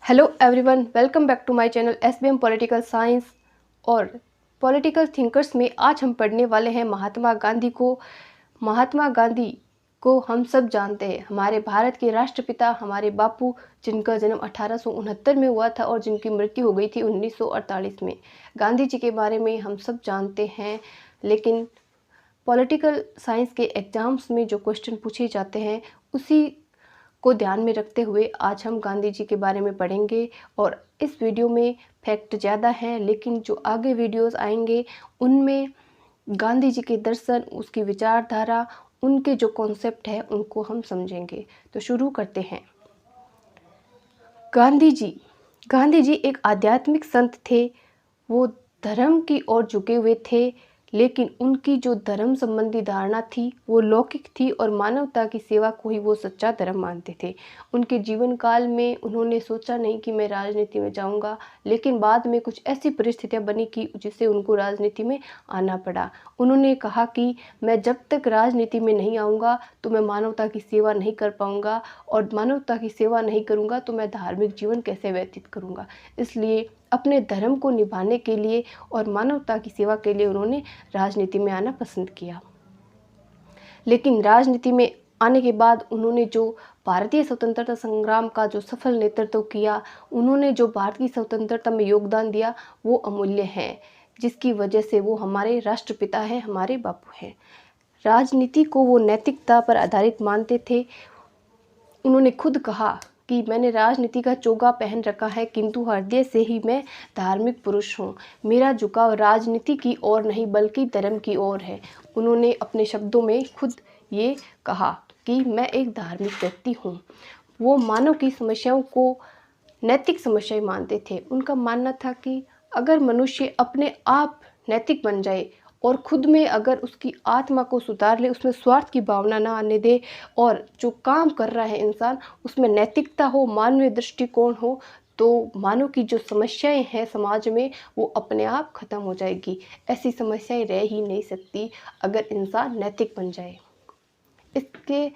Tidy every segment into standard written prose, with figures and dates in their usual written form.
Hello everyone, welcome back to my channel SBM political science. और political thinkers में आज हम पढ़ने वाले हैं महात्मा गांधी को। महात्मा गांधी को हम सब जानते हैं, हमारे भारत के राष्ट्रपिता, हमारे बापू, जिनका जन्म 1869 में हुआ था और जिनकी मृत्यु हो गई थी 1948 में। गांधी जी के बारे में हम सब जानते हैं, लेकिन पॉलिटिकल साइंस के एग्ज़ाम्स में जो क्वेश्चन पूछे जाते हैं उसी को ध्यान में रखते हुए आज हम गांधी जी के बारे में पढ़ेंगे। और इस वीडियो में फैक्ट ज़्यादा हैं, लेकिन जो आगे वीडियोस आएंगे उनमें गांधी जी के दर्शन, उसकी विचारधारा, उनके जो कॉन्सेप्ट है उनको हम समझेंगे। तो शुरू करते हैं। गांधी जी एक आध्यात्मिक संत थे। वो धर्म की ओर झुके हुए थे, लेकिन उनकी जो धर्म संबंधी धारणा थी वो लौकिक थी और मानवता की सेवा को ही वो सच्चा धर्म मानते थे। उनके जीवन काल में उन्होंने सोचा नहीं कि मैं राजनीति में जाऊंगा, लेकिन बाद में कुछ ऐसी परिस्थितियां बनी कि जिससे उनको राजनीति में आना पड़ा। उन्होंने कहा कि मैं जब तक राजनीति में नहीं आऊँगा तो मैं मानवता की सेवा नहीं कर पाऊँगा, और मानवता की सेवा नहीं करूँगा तो मैं धार्मिक जीवन कैसे व्यतीत करूँगा। इसलिए अपने धर्म को निभाने के लिए और मानवता की सेवा के लिए उन्होंने राजनीति में आना पसंद किया। लेकिन राजनीति में आने के बाद उन्होंने जो भारतीय स्वतंत्रता संग्राम का जो सफल नेतृत्व किया, उन्होंने जो भारत की स्वतंत्रता में योगदान दिया, वो अमूल्य है, जिसकी वजह से वो हमारे राष्ट्रपिता हैं, हमारे बापू हैं। राजनीति को वो नैतिकता पर आधारित मानते थे। उन्होंने खुद कहा कि मैंने राजनीति का चोगा पहन रखा है, किंतु हृदय से ही मैं धार्मिक पुरुष हूँ। मेरा झुकाव राजनीति की ओर नहीं बल्कि धर्म की ओर है। उन्होंने अपने शब्दों में खुद ये कहा कि मैं एक धार्मिक व्यक्ति हूँ। वो मानव की समस्याओं को नैतिक समस्याएं मानते थे। उनका मानना था कि अगर मनुष्य अपने आप नैतिक बन जाए और खुद में अगर उसकी आत्मा को सुधार ले, उसमें स्वार्थ की भावना ना आने दे, और जो काम कर रहा है इंसान उसमें नैतिकता हो, मानवीय दृष्टिकोण हो, तो मानव की जो समस्याएं हैं समाज में वो अपने आप खत्म हो जाएगी। ऐसी समस्याएं रह ही नहीं सकती अगर इंसान नैतिक बन जाए। इसके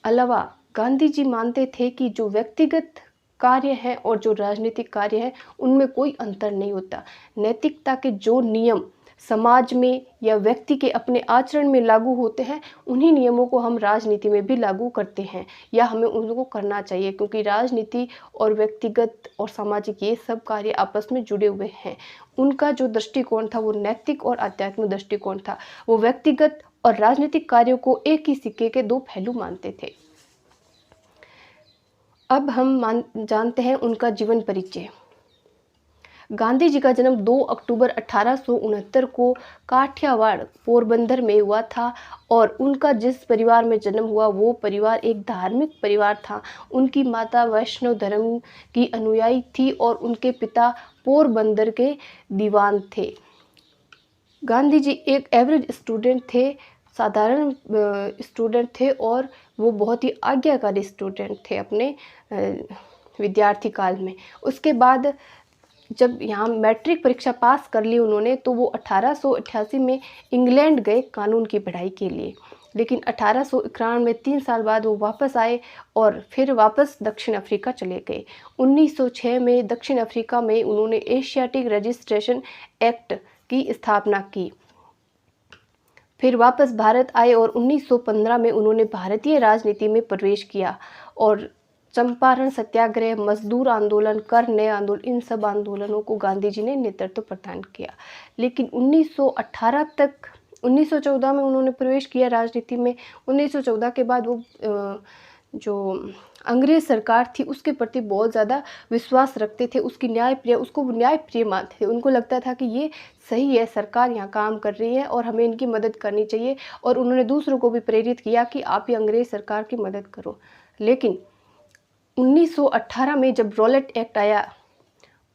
अलावा गांधी जी मानते थे कि जो व्यक्तिगत कार्य है और जो राजनीतिक कार्य है उनमें कोई अंतर नहीं होता। नैतिकता के जो नियम समाज में या व्यक्ति के अपने आचरण में लागू होते हैं, उन्हीं नियमों को हम राजनीति में भी लागू करते हैं, या हमें उनको करना चाहिए, क्योंकि राजनीति और व्यक्तिगत और सामाजिक ये सब कार्य आपस में जुड़े हुए हैं। उनका जो दृष्टिकोण था वो नैतिक और आध्यात्मिक दृष्टिकोण था। वो व्यक्तिगत और राजनीतिक कार्यों को एक ही सिक्के के दो पहलू मानते थे। अब हम जानते हैं उनका जीवन परिचय। गांधी जी का जन्म 2 अक्टूबर 1869 को काठियावाड़, पोरबंदर में हुआ था, और उनका जिस परिवार में जन्म हुआ वो परिवार एक धार्मिक परिवार था। उनकी माता वैष्णव धर्म की अनुयायी थी और उनके पिता पोरबंदर के दीवान थे। गांधी जी एक एवरेज स्टूडेंट थे, साधारण स्टूडेंट थे, और वो बहुत ही आज्ञाकारी स्टूडेंट थे अपने विद्यार्थी काल में। उसके बाद जब यहाँ मैट्रिक परीक्षा पास कर ली उन्होंने, तो वो 1888 में इंग्लैंड गए कानून की पढ़ाई के लिए। लेकिन 1891 में 3 साल बाद वो वापस आए और फिर वापस दक्षिण अफ्रीका चले गए। 1906 में दक्षिण अफ्रीका में उन्होंने एशियाटिक रजिस्ट्रेशन एक्ट की स्थापना की। फिर वापस भारत आए और 1915 में उन्होंने भारतीय राजनीति में प्रवेश किया, और चंपारण सत्याग्रह, मजदूर आंदोलन, कर न्याय आंदोलन, इन सब आंदोलनों को गांधी जी ने नेतृत्व प्रदान किया। लेकिन 1914 में उन्होंने प्रवेश किया राजनीति में। 1914 के बाद वो जो अंग्रेज सरकार थी उसके प्रति बहुत ज़्यादा विश्वास रखते थे, उसको न्यायप्रिय मानते थे। उनको लगता था कि ये सही है, सरकार यहाँ काम कर रही है और हमें इनकी मदद करनी चाहिए, और उन्होंने दूसरों को भी प्रेरित किया कि आप ये अंग्रेज सरकार की मदद करो। लेकिन 1918 में जब रॉलेट एक्ट आया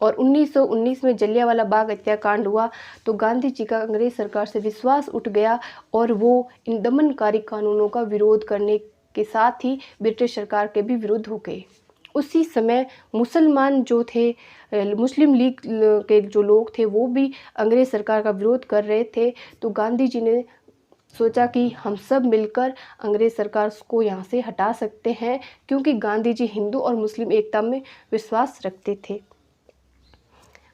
और 1919 में जलियांवाला बाग हत्याकांड हुआ, तो गांधी जी का अंग्रेज सरकार से विश्वास उठ गया और वो इन दमनकारी कानूनों का विरोध करने के साथ ही ब्रिटिश सरकार के भी विरुद्ध हो गए। उसी समय मुसलमान जो थे, मुस्लिम लीग के जो लोग थे, वो भी अंग्रेज सरकार का विरोध कर रहे थे। तो गांधी जी ने सोचा कि हम सब मिलकर अंग्रेज़ सरकार को यहाँ से हटा सकते हैं, क्योंकि गांधी जी हिंदू और मुस्लिम एकता में विश्वास रखते थे।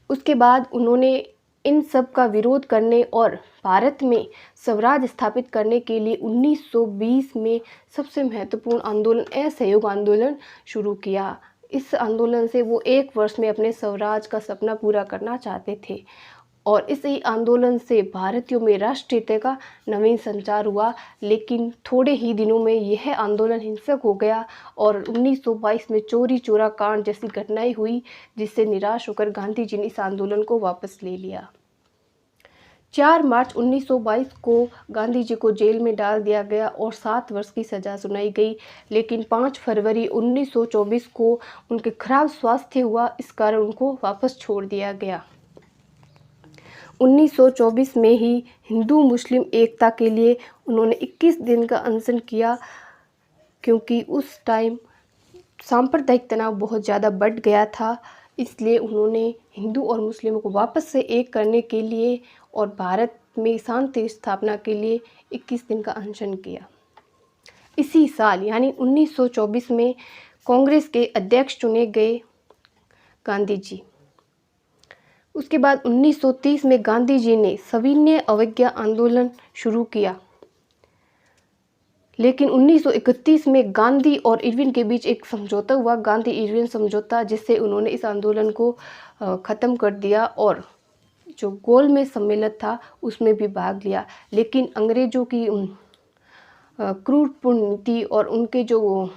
उसके बाद उन्होंने इन सब का विरोध करने और भारत में स्वराज स्थापित करने के लिए 1920 में सबसे महत्वपूर्ण आंदोलन असहयोग आंदोलन शुरू किया। इस आंदोलन से वो 1 वर्ष में अपने स्वराज का सपना पूरा करना चाहते थे और इसी आंदोलन से भारतीयों में राष्ट्रीयता का नवीन संचार हुआ। लेकिन थोड़े ही दिनों में यह आंदोलन हिंसक हो गया और 1922 में चौरी चौरा कांड जैसी घटनाएं हुई, जिससे निराश होकर गांधी जी ने इस आंदोलन को वापस ले लिया। 4 मार्च 1922 को गांधी जी को जेल में डाल दिया गया और 7 वर्ष की सज़ा सुनाई गई। लेकिन 5 फरवरी 1924 को उनके खराब स्वास्थ्य हुआ, इस कारण उनको वापस छोड़ दिया गया। 1924 में ही हिंदू मुस्लिम एकता के लिए उन्होंने 21 दिन का अनशन किया, क्योंकि उस टाइम सांप्रदायिक तनाव बहुत ज़्यादा बढ़ गया था। इसलिए उन्होंने हिंदू और मुस्लिमों को वापस से एक करने के लिए और भारत में शांति स्थापना के लिए 21 दिन का अनशन किया। इसी साल यानी 1924 में कांग्रेस के अध्यक्ष चुने गए गांधी जी। उसके बाद 1930 में गांधी जी ने सविनय अवज्ञा आंदोलन शुरू किया। लेकिन 1931 में गांधी और इरविन के बीच एक समझौता हुआ, गांधी इरविन समझौता, जिससे उन्होंने इस आंदोलन को ख़त्म कर दिया और जो गोलमेज सम्मेलन था उसमें भी भाग लिया। लेकिन अंग्रेज़ों की क्रूरपूर्ण नीति और उनके जो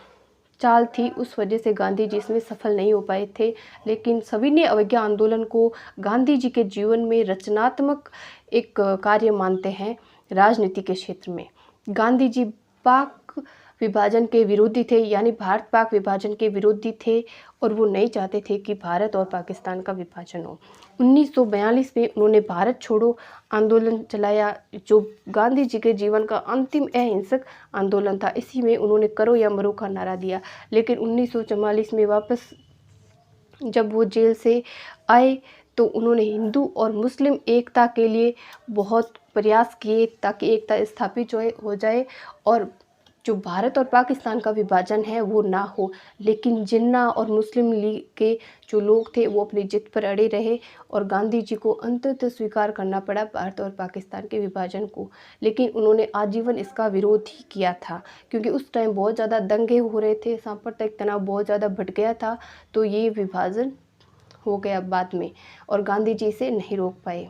चाल थी, उस वजह से गांधी जी इसमें सफल नहीं हो पाए थे। लेकिन सविनय अवज्ञा आंदोलन को गांधी जी के जीवन में रचनात्मक एक कार्य मानते हैं राजनीति के क्षेत्र में। गांधी जी पाक विभाजन के विरोधी थे, यानी भारत पाक विभाजन के विरोधी थे और वो नहीं चाहते थे कि भारत और पाकिस्तान का विभाजन हो। 1942 में उन्होंने भारत छोड़ो आंदोलन चलाया, जो गांधी जी के जीवन का अंतिम अहिंसक आंदोलन था। इसी में उन्होंने करो या मरो का नारा दिया। लेकिन 1944 में वापस जब वो जेल से आए तो उन्होंने हिंदू और मुस्लिम एकता के लिए बहुत प्रयास किए ताकि एकता स्थापित हो जाए और जो भारत और पाकिस्तान का विभाजन है वो ना हो। लेकिन जिन्ना और मुस्लिम लीग के जो लोग थे वो अपनी जिद पर अड़े रहे और गांधी जी को अंततः स्वीकार करना पड़ा भारत और पाकिस्तान के विभाजन को। लेकिन उन्होंने आजीवन इसका विरोध ही किया था, क्योंकि उस टाइम बहुत ज़्यादा दंगे हो रहे थे, सांप्रदायिक तनाव बहुत ज़्यादा बढ़ गया था, तो ये विभाजन हो गया बाद में और गांधी जी इसे नहीं रोक पाए।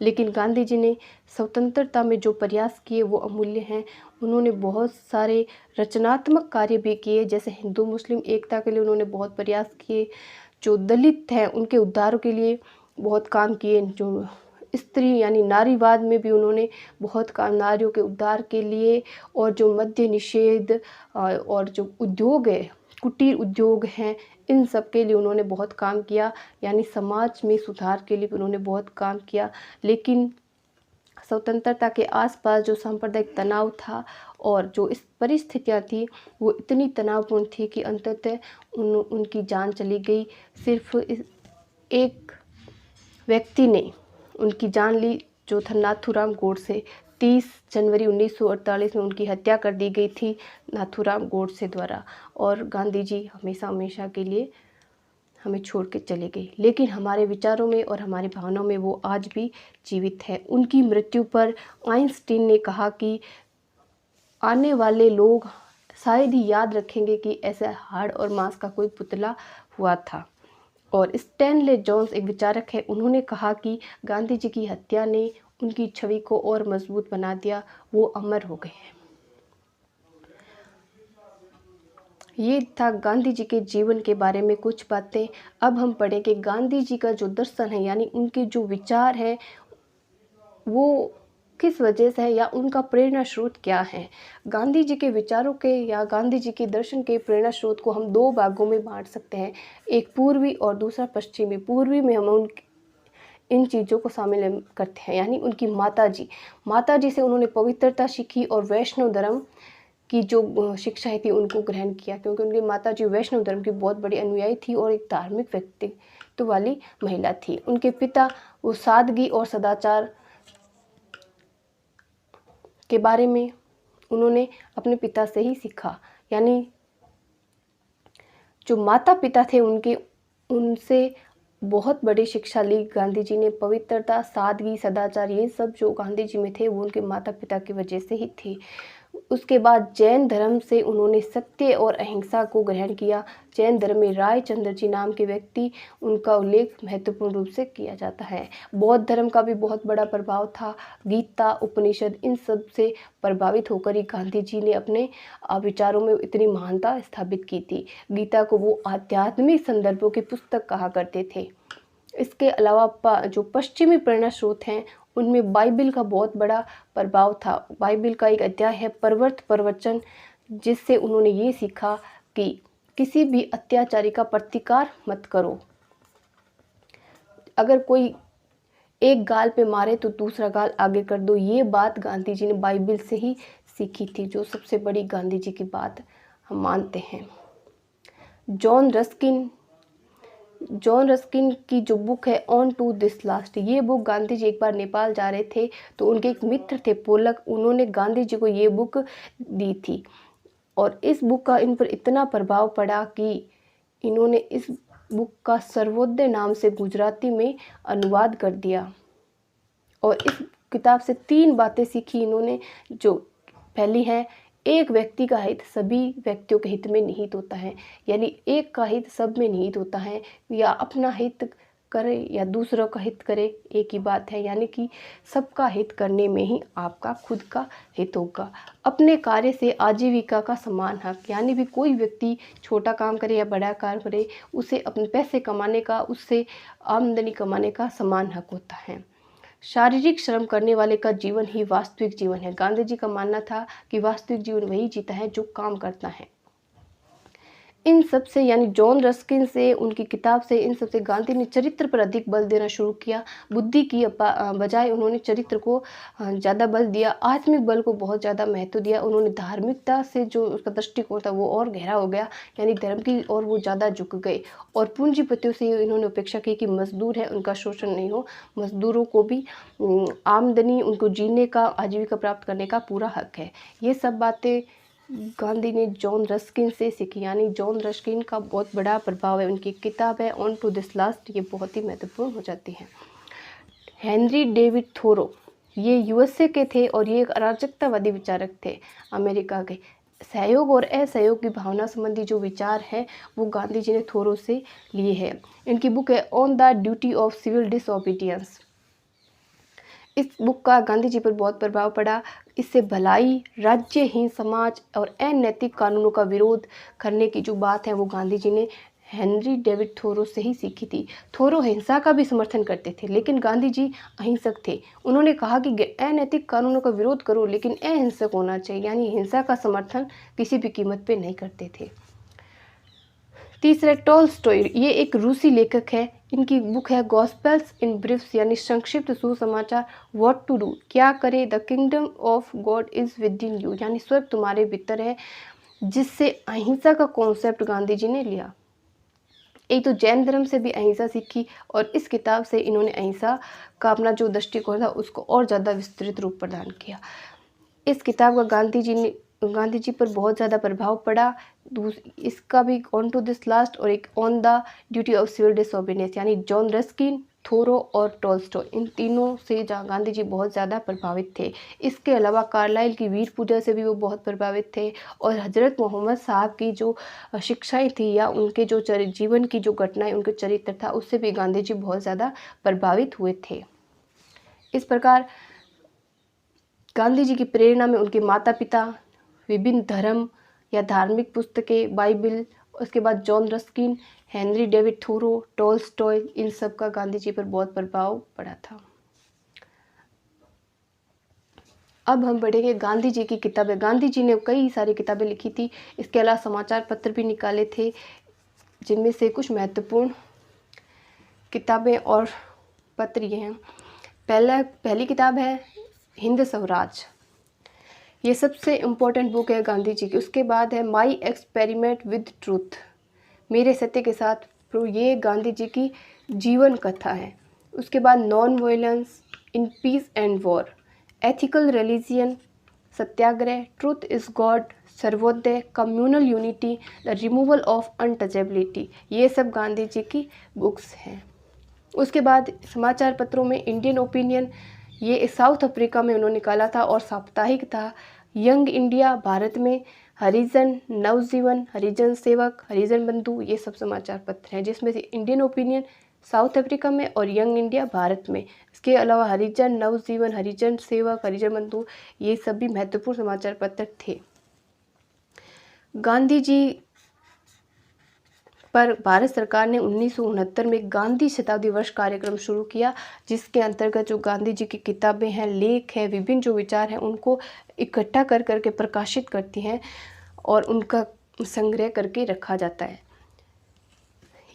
लेकिन गांधी जी ने स्वतंत्रता में जो प्रयास किए वो अमूल्य हैं। उन्होंने बहुत सारे रचनात्मक कार्य भी किए, जैसे हिंदू मुस्लिम एकता के लिए उन्होंने बहुत प्रयास किए, जो दलित हैं उनके उद्धार के लिए बहुत काम किए, जो स्त्री यानी नारीवाद में भी उन्होंने बहुत काम, नारियों के उद्धार के लिए, और जो मद्य निषेध और जो उद्योग है, कुटीर उद्योग हैं, इन सब के लिए उन्होंने बहुत काम किया, यानी समाज में सुधार के लिए भी उन्होंने बहुत काम किया। लेकिन स्वतंत्रता के आसपास जो सांप्रदायिक तनाव था और जो इस परिस्थितियाँ थी वो इतनी तनावपूर्ण थी कि अंततः उनकी जान चली गई। सिर्फ एक व्यक्ति ने उनकी जान ली, जो था नाथूराम गोडसे। 30 जनवरी 1948 में उनकी हत्या कर दी गई थी नाथूराम गोडसे द्वारा और गांधी जी हमेशा हमेशा के लिए हमें छोड़ के चले गए। लेकिन हमारे विचारों में और हमारी भावनाओं में वो आज भी जीवित है। उनकी मृत्यु पर आइंस्टीन ने कहा कि आने वाले लोग शायद ही याद रखेंगे कि ऐसा हाड़ और मांस का कोई पुतला हुआ था। और स्टैनले जोन्स एक विचारक है, उन्होंने कहा कि गांधी जी की हत्या ने उनकी छवि को और मजबूत बना दिया, वो अमर हो गए हैं। ये था गांधी जी के जीवन के बारे में कुछ बातें। अब हम पढ़ेंगे गांधी जी का जो दर्शन है, यानी उनके जो विचार है वो किस वजह से है या उनका प्रेरणा स्रोत क्या है। गांधी जी के विचारों के या गांधी जी के दर्शन के प्रेरणा स्रोत को हम 2 भागों में बांट सकते हैं, एक पूर्वी और दूसरा पश्चिमी। पूर्वी में हम इन चीज़ों को शामिल करते हैं, यानी उनकी माता जी से उन्होंने पवित्रता सीखी और वैष्णव धर्म की जो शिक्षाएं थी उनको ग्रहण किया, क्योंकि उनकी माता जी वैष्णव धर्म की बहुत बड़ी अनुयायी थी और एक धार्मिक व्यक्तित्व वाली महिला थी। उनके पिता वो सादगी और सदाचार के बारे में उन्होंने अपने पिता से ही सीखा। यानी जो माता पिता थे उनसे बहुत बड़ी शिक्षा ली गांधी जी ने। पवित्रता, सादगी, सदाचार, ये सब जो गांधी जी में थे वो उनके माता पिता की वजह से ही थे। उसके बाद जैन धर्म से उन्होंने सत्य और अहिंसा को ग्रहण किया। जैन धर्म में रायचंद्र जी नाम के व्यक्ति, उनका उल्लेख महत्वपूर्ण रूप से किया जाता है। बौद्ध धर्म का भी बहुत बड़ा प्रभाव था। गीता, उपनिषद, इन सब से प्रभावित होकर ही गांधी जी ने अपने विचारों में इतनी महानता स्थापित की थी। गीता को वो आध्यात्मिक संदर्भों की पुस्तक कहा करते थे। इसके अलावा जो पश्चिमी प्रेरणा स्रोत हैं उनमें बाइबिल का बहुत बड़ा प्रभाव था। बाइबिल का एक अध्याय है परवर्त प्रवचन, जिससे उन्होंने ये सीखा कि किसी भी अत्याचारी का प्रतिकार मत करो। अगर कोई एक गाल पे मारे तो दूसरा गाल आगे कर दो। ये बात गांधी जी ने बाइबिल से ही सीखी थी, जो सबसे बड़ी गांधी जी की बात हम मानते हैं। जॉन रस्किन की जो बुक है ऑन टू दिस लास्ट, ये बुक गांधी जी एक बार नेपाल जा रहे थे तो उनके एक मित्र थे पोलक, उन्होंने गांधी जी को ये बुक दी थी और इस बुक का इन पर इतना प्रभाव पड़ा कि इन्होंने इस बुक का सर्वोदय नाम से गुजराती में अनुवाद कर दिया। और इस किताब से 3 बातें सीखी इन्होंने। जो पहली है, एक व्यक्ति का हित सभी व्यक्तियों के हित में निहित होता है। यानी एक का हित सब में निहित होता है। या अपना हित करे या दूसरों का हित करे, एक ही बात है। यानी कि सबका हित करने में ही आपका खुद का हित होगा। अपने कार्य से आजीविका का समान हक, यानी भी कोई व्यक्ति छोटा काम करे या बड़ा काम करे, उसे अपने पैसे कमाने का, उससे आमदनी कमाने का समान हक होता है। शारीरिक श्रम करने वाले का जीवन ही वास्तविक जीवन है। गांधी जी का मानना था कि वास्तविक जीवन वही जीता है जो काम करता है। इन सब से, यानी जॉन रस्किन से, उनकी किताब से, इन सब से गांधी ने चरित्र पर अधिक बल देना शुरू किया। बुद्धि की बजाय उन्होंने चरित्र को ज़्यादा बल दिया। आत्मिक बल को बहुत ज़्यादा महत्व दिया। उन्होंने धार्मिकता से जो उसका दृष्टिकोण था वो और गहरा हो गया, यानी धर्म की और वो ज़्यादा झुक गए। और पूंजीपतियों से इन्होंने अपेक्षा की कि मजदूर है उनका शोषण नहीं हो, मजदूरों को भी आमदनी, उनको जीने का, आजीविका प्राप्त करने का पूरा हक है। ये सब बातें गांधी ने जॉन रस्किन से सीखी। यानी जॉन रस्किन का बहुत बड़ा प्रभाव है। उनकी किताब है ऑन टू दिस लास्ट, ये बहुत ही महत्वपूर्ण हो जाती है। हेनरी डेविड थोरो, ये यूएसए के थे और ये एक अराजकतावादी विचारक थे अमेरिका के। सहयोग और असहयोग की भावना संबंधी जो विचार है वो गांधी जी ने थोरो से लिए हैं। इनकी बुक है on the duty of civil disobedience. इस बुक का गांधी जी पर बहुत प्रभाव पड़ा। इससे भलाई, राज्यहीन समाज और अनैतिक कानूनों का विरोध करने की जो बात है वो गांधी जी ने हेनरी डेविड थोरो से ही सीखी थी। थोरो हिंसा का भी समर्थन करते थे, लेकिन गांधी जी अहिंसक थे। उन्होंने कहा कि अनैतिक कानूनों का विरोध करो लेकिन अहिंसक होना चाहिए, यानी हिंसा का समर्थन किसी भी कीमत पे नहीं करते थे। तीसरा, टॉलस्टॉय, ये एक रूसी लेखक है। इनकी बुक है गॉस्पेल्स इन ब्रीफ्स, यानी संक्षिप्त सुसमाचार। व्हाट टू डू, क्या करे। The kingdom of God is with in you, यानी स्वर्ग तुम्हारे भीतर है, जिससे अहिंसा का कॉन्सेप्ट गांधी जी ने लिया। एक तो जैन धर्म से भी अहिंसा सीखी और इस किताब से इन्होंने अहिंसा का अपना जो दृष्टिकोण था उसको और ज़्यादा विस्तृत रूप प्रदान किया। इस किताब का गांधी जी पर बहुत ज़्यादा प्रभाव पड़ा। इसका भी ऑन टू दिस लास्ट और एक on the duty of civil disobedience, यानी जॉन रस्किन, थोरो और टॉलस्टॉय, इन तीनों से गांधी जी बहुत ज़्यादा प्रभावित थे। इसके अलावा कार्लाइल की वीर पूजा से भी वो बहुत प्रभावित थे और हजरत मोहम्मद साहब की जो शिक्षाएं थी या उनके जो जीवन की जो घटनाएं, उनके चरित्र था, उससे भी गांधी जी बहुत ज़्यादा प्रभावित हुए थे। इस प्रकार गांधी जी की प्रेरणा में उनके माता पिता, विभिन्न धर्म या धार्मिक पुस्तकें, बाइबिल, उसके बाद John Ruskin, Henry David Thoreau, Tolstoy, इन सब का गांधी जी पर बहुत प्रभाव पड़ा था। अब हम बढ़ेंगे गांधी जी की किताबें। गांधी जी ने कई सारी किताबें लिखी थी। इसके अलावा समाचार पत्र भी निकाले थे, जिनमें से कुछ महत्वपूर्ण किताबें और पत्र ये हैं। पहली किताब है हिंद स्वराज, ये सबसे इम्पोर्टेंट बुक है गांधी जी की। उसके बाद है माई एक्सपेरिमेंट विद ट्रूथ, मेरे सत्य के साथ, ये गांधी जी की जीवन कथा है। उसके बाद non violence in peace and war, ethical religion, Satyagraha, truth is God, Sarvodaya, communal unity, the removal of untouchability, ये सब गांधी जी की बुक्स हैं। उसके बाद समाचार पत्रों में इंडियन ओपिनियन, ये साउथ अफ्रीका में उन्होंने निकाला था और साप्ताहिक था। यंग इंडिया भारत में, हरिजन, नवजीवन, हरिजन सेवक, हरिजन बंधु, ये सब समाचार पत्र हैं, जिसमें से इंडियन ओपिनियन साउथ अफ्रीका में और यंग इंडिया भारत में। इसके अलावा हरिजन, नवजीवन, हरिजन सेवक, हरिजन बंधु, ये सब भी महत्वपूर्ण समाचार पत्र थे। गांधी जी पर भारत सरकार ने 1969 में गांधी शताब्दी वर्ष कार्यक्रम शुरू किया, जिसके अंतर्गत जो गांधी जी की किताबें हैं, लेख हैं, विभिन्न जो विचार हैं, उनको इकट्ठा कर करके प्रकाशित करती हैं और उनका संग्रह करके रखा जाता है।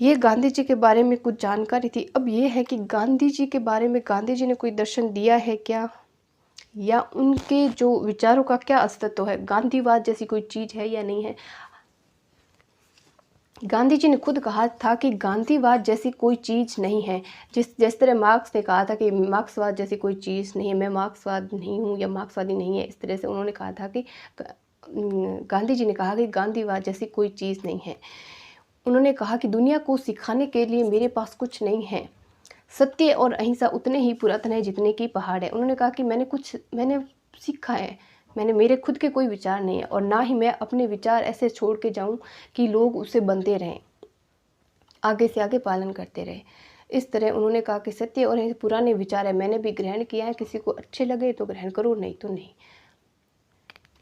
ये गांधी जी के बारे में कुछ जानकारी थी। अब ये है कि गांधी जी के बारे में गांधी जी ने कोई दर्शन दिया है क्या, या उनके जो विचारों का क्या अस्तित्व है, गांधीवाद जैसी कोई चीज़ है या नहीं है। गांधी जी ने खुद कहा था कि गांधीवाद जैसी कोई चीज़ नहीं है। जिस तरह मार्क्स ने कहा था कि मार्क्सवाद जैसी कोई चीज़ नहीं है, मैं मार्क्सवाद नहीं हूँ या मार्क्सवादी नहीं है, इस तरह से उन्होंने कहा था कि गांधी जी ने कहा कि गांधीवाद जैसी कोई चीज़ नहीं है। उन्होंने कहा कि दुनिया को सिखाने के लिए मेरे पास कुछ नहीं है, सत्य और अहिंसा उतने ही पुरातन है जितने की पहाड़ है। उन्होंने कहा कि मैंने सीखा है, मेरे खुद के कोई विचार नहीं है और ना ही मैं अपने विचार ऐसे छोड़ के जाऊं कि लोग उसे बनते रहें, आगे से आगे पालन करते रहें। इस तरह उन्होंने कहा कि सत्य और अहिंसा पुराने विचार है, मैंने भी ग्रहण किया है, किसी को अच्छे लगे तो ग्रहण करो, नहीं तो नहीं।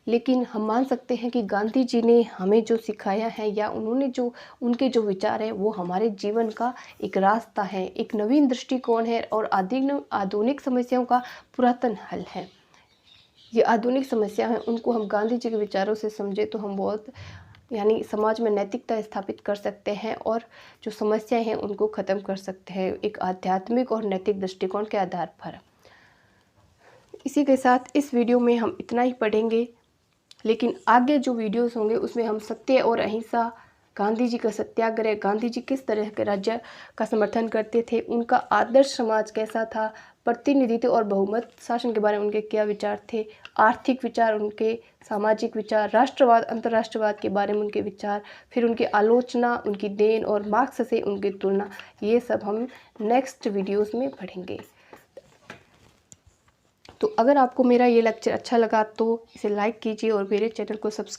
लेकिन हम मान सकते हैं कि गांधी जी ने हमें जो सिखाया है या उनके जो विचार हैं वो हमारे जीवन का एक रास्ता है, एक नवीन दृष्टिकोण है और आधुनिक समस्याओं का पुरातन हल है। ये आधुनिक समस्या हैं, उनको हम गांधी जी के विचारों से समझे तो हम बहुत यानी समाज में नैतिकता स्थापित कर सकते हैं और जो समस्याएं हैं उनको ख़त्म कर सकते हैं एक आध्यात्मिक और नैतिक दृष्टिकोण के आधार पर। इसी के साथ इस वीडियो में हम इतना ही पढ़ेंगे, लेकिन आगे जो वीडियोस होंगे उसमें हम सत्य और अहिंसा, गांधी जी का सत्याग्रह, गांधी जी किस तरह के राज्य का समर्थन करते थे, उनका आदर्श समाज कैसा था, प्रतिनिधित्व और बहुमत शासन के बारे में उनके क्या विचार थे, आर्थिक विचार उनके, सामाजिक विचार, राष्ट्रवाद अंतर्राष्ट्रवाद के बारे में उनके विचार, फिर उनकी आलोचना, उनकी देन और मार्क्स से उनकी तुलना, ये सब हम नेक्स्ट वीडियोज़ में पढ़ेंगे। तो अगर आपको मेरा ये लेक्चर अच्छा लगा तो इसे लाइक कीजिए और मेरे चैनल को सब्सक्राइब